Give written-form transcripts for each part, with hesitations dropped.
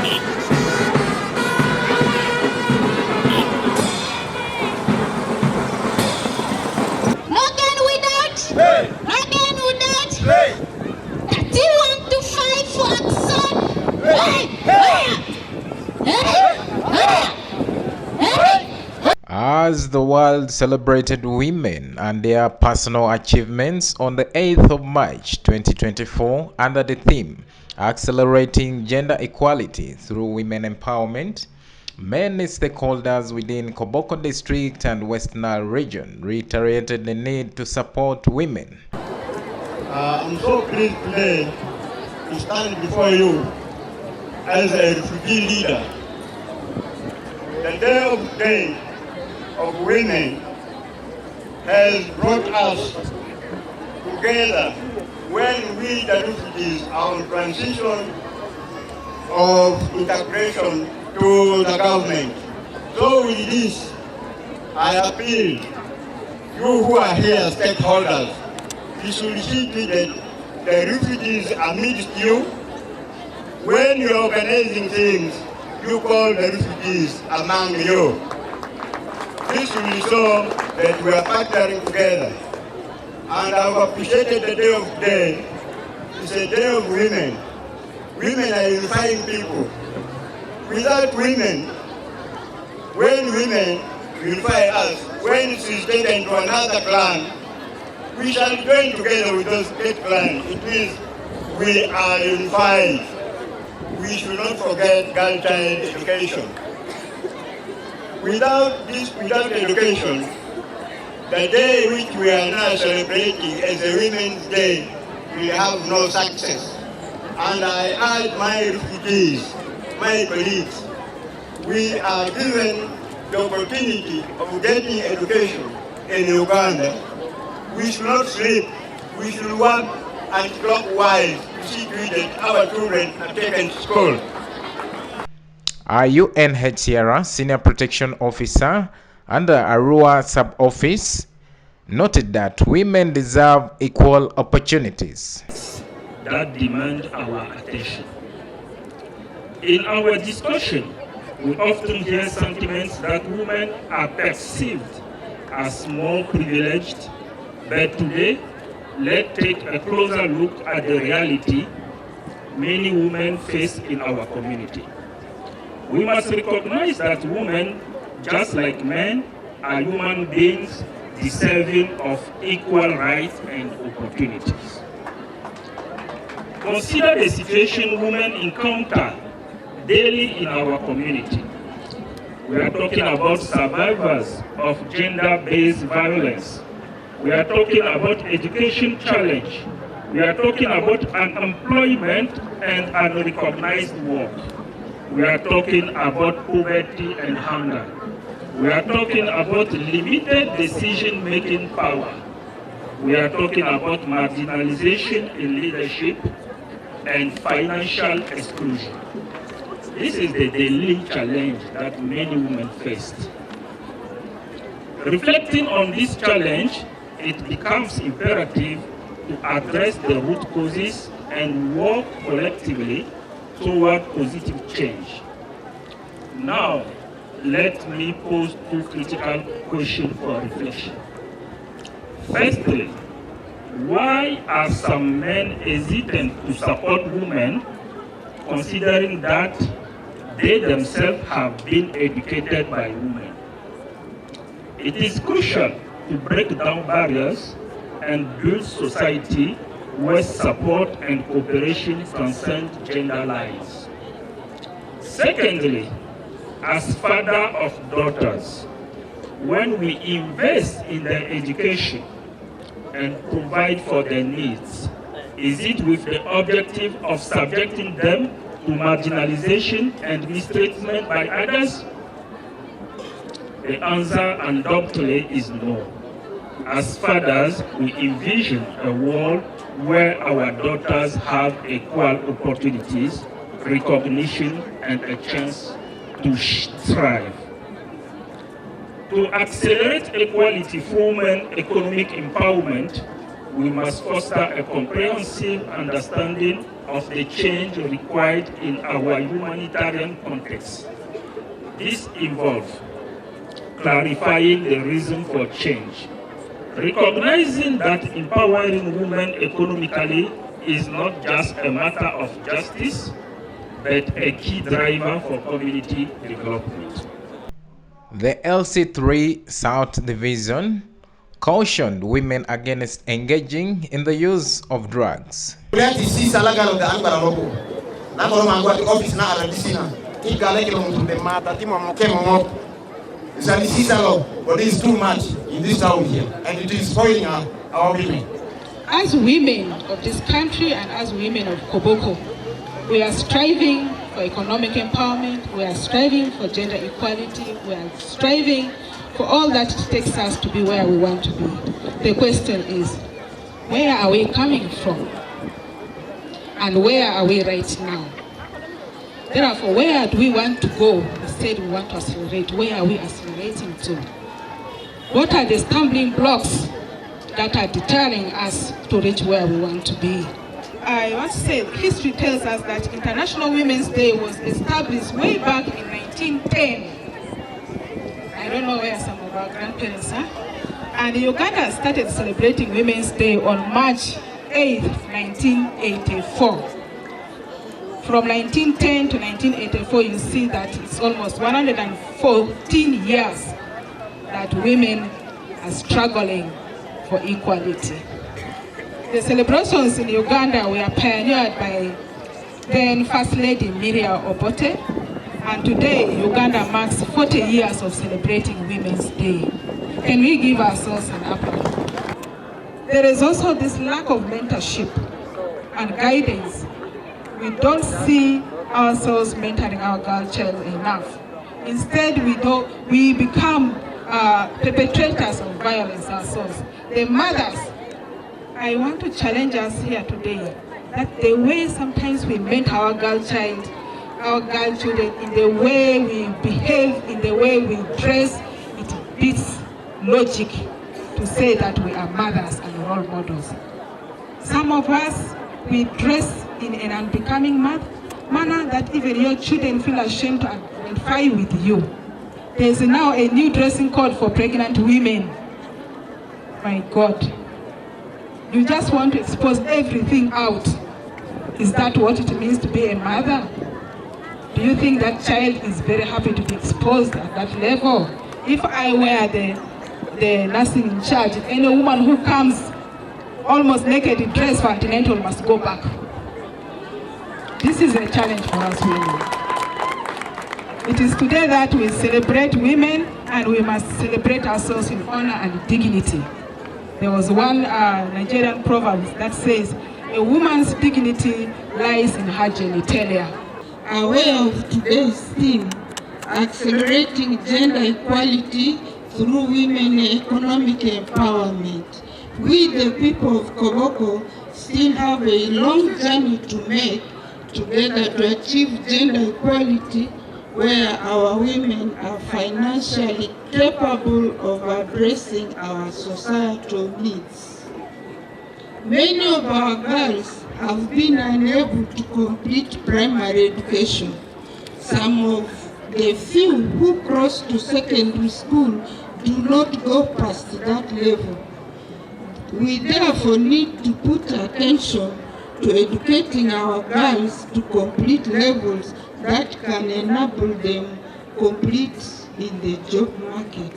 Again with that. Again with that. That you want to fight for action. As the world celebrated women and their personal achievements on the 8th of March 2024 under the theme Accelerating Gender Equality Through Women Empowerment, many stakeholders within Koboko District and West Nile region reiterated the need to support women. I'm so pleased today to stand before you as a refugee leader. The day of women has brought us together when we, the refugees, are on transition of integration to the government. So with this, I appeal, you who are here, stakeholders, you should see that the refugees amidst you. When you're organizing things, you call the refugees among you. This will show that we are partnering together. And I've appreciated the day of today. It's a day of women. Women are unifying people. Without women, when women unify us, when it is taken to another clan, we shall join together with those state clans. It means we are unified. We should not forget girl child education. Without education, the day which we are now celebrating as a Women's Day will have no success. And I urge my refugees, my colleagues, we are given the opportunity of getting education in Uganda. We should not sleep. We should work anti-clockwise to see to it that our children are taken to school. Our UNHCR Senior Protection Officer under Arua Sub-Office noted that women deserve equal opportunities that demand our attention. In our discussion, we often hear sentiments that women are perceived as more privileged, but today, let's take a closer look at the reality many women face in our community. We must recognize that women, just like men, are human beings deserving of equal rights and opportunities. Consider the situation women encounter daily in our community. We are talking about survivors of gender-based violence. We are talking about education challenge. We are talking about unemployment and unrecognized work. We are talking about poverty and hunger. We are talking about limited decision-making power. We are talking about marginalization in leadership and financial exclusion. This is the daily challenge that many women faced. Reflecting on this challenge, it becomes imperative to address the root causes and work collectively toward positive change. Now, let me pose two critical questions for reflection. Firstly, why are some men hesitant to support women, considering that they themselves have been educated by women? It is crucial to break down barriers and build society where support and cooperation transcend gender lines. Secondly, as father of daughters, when we invest in their education and provide for their needs, is it with the objective of subjecting them to marginalization and mistreatment by others? The answer undoubtedly is no. As fathers, we envision a world where our daughters have equal opportunities, recognition, and a chance to thrive. To accelerate equality for women economic empowerment, we must foster a comprehensive understanding of the change required in our humanitarian context. This involves clarifying the reason for change, recognizing that empowering women economically is not just a matter of justice, but a key driver for community development. The LC3 South Division cautioned women against engaging in the use of drugs. But it's too much in this town here, and it is spoiling our women. As women of this country and as women of Koboko, we are striving for economic empowerment, we are striving for gender equality, we are striving for all that it takes us to be where we want to be. The question is, where are we coming from? And where are we right now? Therefore, where do we want to go? Instead, we want to accelerate. Where are we accelerating to? What are the stumbling blocks that are deterring us to reach where we want to be? I want to say, history tells us that International Women's Day was established way back in 1910. I don't know where some of our grandparents are. And Uganda started celebrating Women's Day on March 8, 1984. From 1910 to 1984, you see that it's almost 114 years that women are struggling for equality. The celebrations in Uganda were pioneered by then First Lady Miriam Obote, and today Uganda marks 40 years of celebrating Women's Day. Can we give ourselves an applause? There is also this lack of mentorship and guidance. We don't see ourselves mentoring our girl child enough. Instead, we become perpetrators of violence ourselves. The mothers, I want to challenge us here today that the way sometimes we mentor our girl children, in the way we behave, in the way we dress, it beats logic to say that we are mothers and role models. Some of us, we dress in an unbecoming manner that even your children feel ashamed to identify with you. There is now a new dressing code for pregnant women. My God. You just want to expose everything out. Is that what it means to be a mother? Do you think that child is very happy to be exposed at that level? If I were the nursing in charge, any woman who comes almost naked in dress for antenatal must go back. This is a challenge for us women. It is today that we celebrate women, and we must celebrate ourselves in honor and dignity. There was one Nigerian proverb that says, a woman's dignity lies in her genitalia. Aware of today's theme, accelerating gender equality through women economic empowerment, we the people of Koboko still have a long journey to make together to achieve gender equality, where our women are financially capable of addressing our societal needs. Many of our girls have been unable to complete primary education. Some of the few who cross to secondary school do not go past that level. We therefore need to put attention to educating our girls to complete levels that can enable them complete in the job market.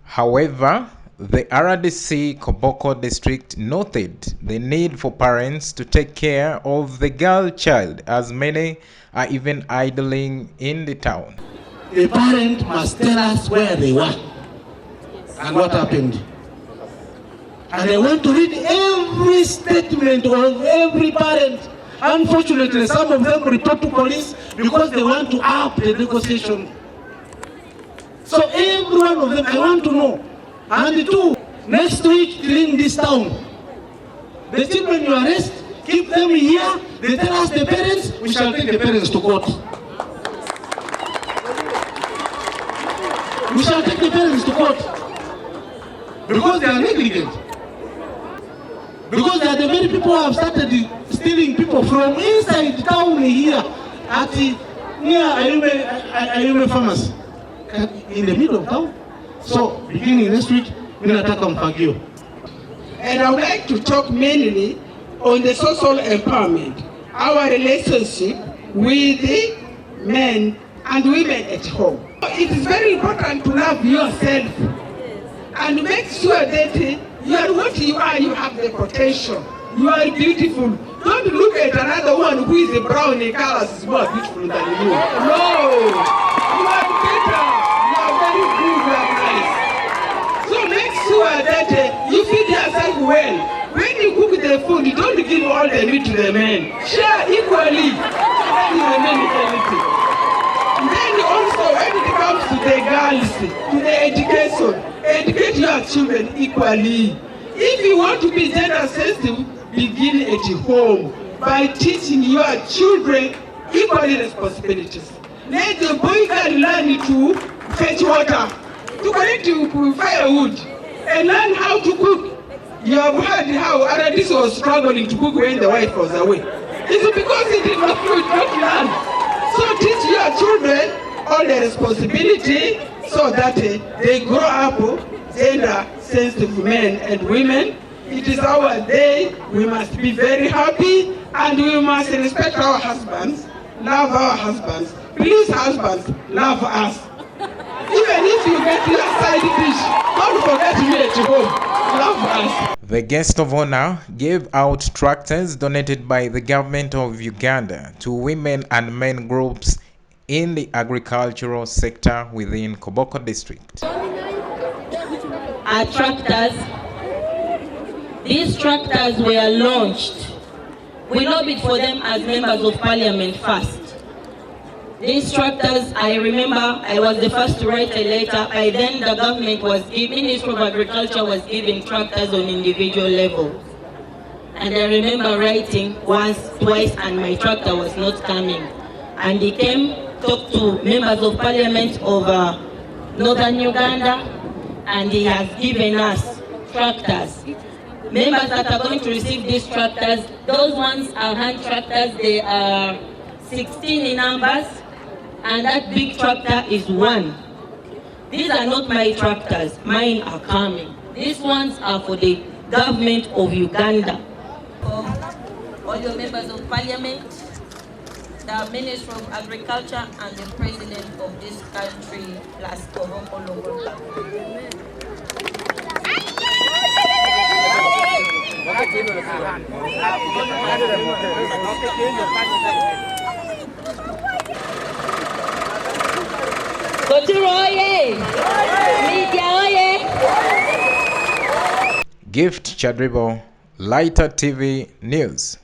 However, the RDC Koboko district noted the need for parents to take care of the girl child, as many are even idling in the town. The parent must tell us where they were and what happened. And I want to read every statement of every parent. Unfortunately, some of them report to police because they want to up the negotiation. So every one of them, I want to know. And two, next week, clean this town. The children you arrest, keep them here. They tell us the parents, we shall take the parents to court. We shall take the parents to court because they are negligent. Because they are the very people who have started stealing people from inside town here at near Ayume Farmers in the middle of town. So beginning next week, we're going to attack Mfagio. And I would like to talk mainly on the social empowerment, our relationship with the men and women at home. It is very important to love yourself and make sure that you are what you are, you have the potential. You are beautiful. Don't look at another one who is brown in colors is more beautiful than you. No! You are better. You are very good. You are nice. So make sure that you feed yourself well. When you cook the food, you don't give all the meat to the men. Share equally. Then you remain equality. Then also when it comes to the girls, to the education, educate your children equally. If you want to be gender sensitive, begin at home by teaching your children equal responsibilities. Let the boy girl learn to fetch water, to collect firewood, and learn how to cook. You have heard how Aradis was struggling to cook when the wife was away. It's because he did not learn. So teach your children all the responsibility so that they grow up gender sensitive men and women. It is our day. We must be very happy and we must respect our husbands, love our husbands. Please, husbands, love us. Even if you get your side dish, don't forget me at home. Love us. The guest of honor gave out tractors donated by the government of Uganda to women and men groups in the agricultural sector within Koboko district. Our tractors. These tractors were launched. We lobbied for them as members of parliament first. These tractors, I remember, I was the first to write a letter. By then the government was giving, Ministry of Agriculture was giving tractors on individual levels. And I remember writing once, twice, and my tractor was not coming. And he came, talked to members of parliament of northern Uganda, and he has given us tractors. Members that are going to receive these tractors, those ones are hand tractors. They are 16 in numbers, and that big tractor is 1. These are not my tractors, mine are coming. These ones are for the government of Uganda. All your members of parliament, the Minister of Agriculture, and the President of this country, plus Koboko local government. Gift Cadribo, Lighter TV News.